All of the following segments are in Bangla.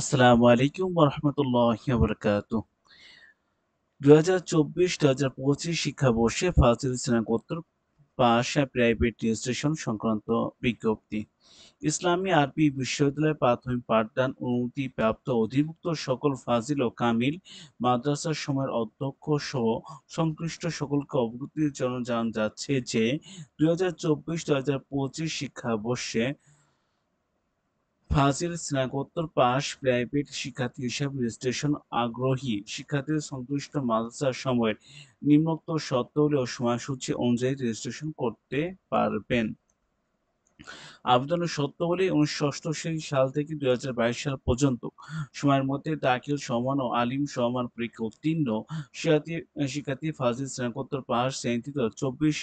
আসসালামু আলাইকুম ওয়া রাহমাতুল্লাহি ওয়া বারাকাতুহু। ২০২৪-২০২৫ শিক্ষাবর্ষে ফাজিল স্নাতকোত্তর পাস প্রাইভেট রেজিস্ট্রেশন সংক্রান্ত বিজ্ঞপ্তি। ইসলামী আরবি বিশ্ববিদ্যালয়ে প্রাথমিক পাঠদান অনুমতিপ্রাপ্ত অধিভুক্ত সকল ফাজিল ও কামিল মাদ্রাসার সময়ের অধ্যক্ষ সহ সংশ্লিষ্ট সকলকে অবগতির জন্য জানানো যাচ্ছে যে ২০২৪-২০২৫ শিক্ষাবর্ষে ফাজিল স্নাতকোত্তর পাস প্রাইভেট শিক্ষার্থী হিসেবে রেজিস্ট্রেশন আগ্রহী শিক্ষার্থীদের সংশ্লিষ্ট মাদ্রাসার সময়ের নিম্নোক্ত শর্তাবলী ও সময়সূচি অনুযায়ী রেজিস্ট্রেশন করতে পারবেন। আবেদনের শর্তাবলী ১৯৮৮ সাল থেকে ২০২২ সাল পর্যন্ত সময়ের মধ্যে দাখিল সমান ও আলিম সমান পরীক্ষা উত্তীর্ণ শিক্ষার্থী ফাজিল স্নাতকোত্তর পাস শ্রেণীতে ২৪-২৫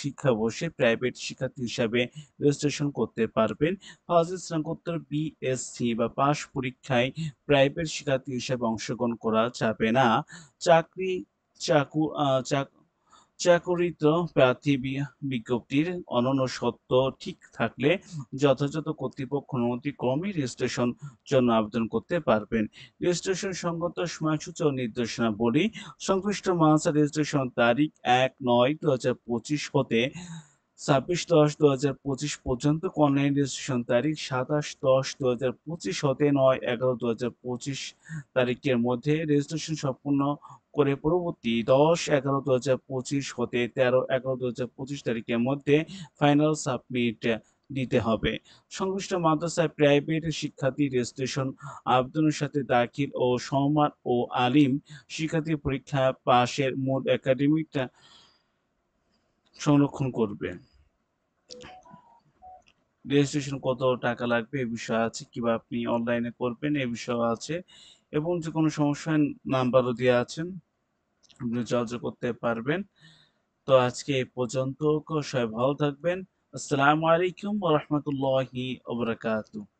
শিক্ষাবর্ষে প্রাইভেট শিক্ষার্থী হিসাবে রেজিস্ট্রেশন করতে পারবেন। ফাজিল স্নাতকোত্তর বিএসসি বা পাস পরীক্ষায় প্রাইভেট শিক্ষার্থী হিসাবে অংশগ্রহণ করা যাবে না। চাকরি চাকু আ চাক চাকরিত প্রার্থী বিজ্ঞপ্তির অনন্য শর্ত ঠিক থাকলে যথাযথ কর্তৃপক্ষ অনুমতিক্রমে রেজিস্ট্রেশন জন্য আবেদন করতে পারবেন। রেজিস্ট্রেশন সংক্রান্ত সময়সূচি ও নির্দেশনাবলী সংশ্লিষ্ট মাদ্রাসা রেজিস্ট্রেশন তারিখ ১-৯-২০২৫ হতে ২৬-১০-২০২৫ পর্যন্ত, অনলাইন রেজিস্ট্রেশন তারিখ ২৭-১০-২০২৫ হতে ৯-১১-২০২৫ তারিখের মধ্যে রেজিস্ট্রেশন সম্পূর্ণ করে পরবর্তী ১০-১১-২০২৫ হতে ১৩-১১-২০২৫ তারিখের মধ্যে ফাইনাল সাবমিট দিতে হবে। সংশ্লিষ্ট মাদ্রাসায় প্রাইভেট শিক্ষার্থী রেজিস্ট্রেশন আবেদনের সাথে দাখিল ও সমমান ও আলিম শিক্ষার্থী পরীক্ষা পাসের মূল একাডেমিক সংরক্ষণ করবে। রেজিস্ট্রেশন কত টাকা লাগবে এ বিষয়ে আছে, কিভাবে আপনি অনলাইনে করবেন এ বিষয়েও আছে এবং যে কোনো সমস্যায় নাম্বারও দেয়া আছেন। আপনি যোগাযোগ করতে পারবেন। তো আজকে এই পর্যন্ত। সবাই ভালো থাকবেন। আসসালামু আলাইকুম ওয়া রাহমাতুল্লাহি ওয়া বারাকাতুহু।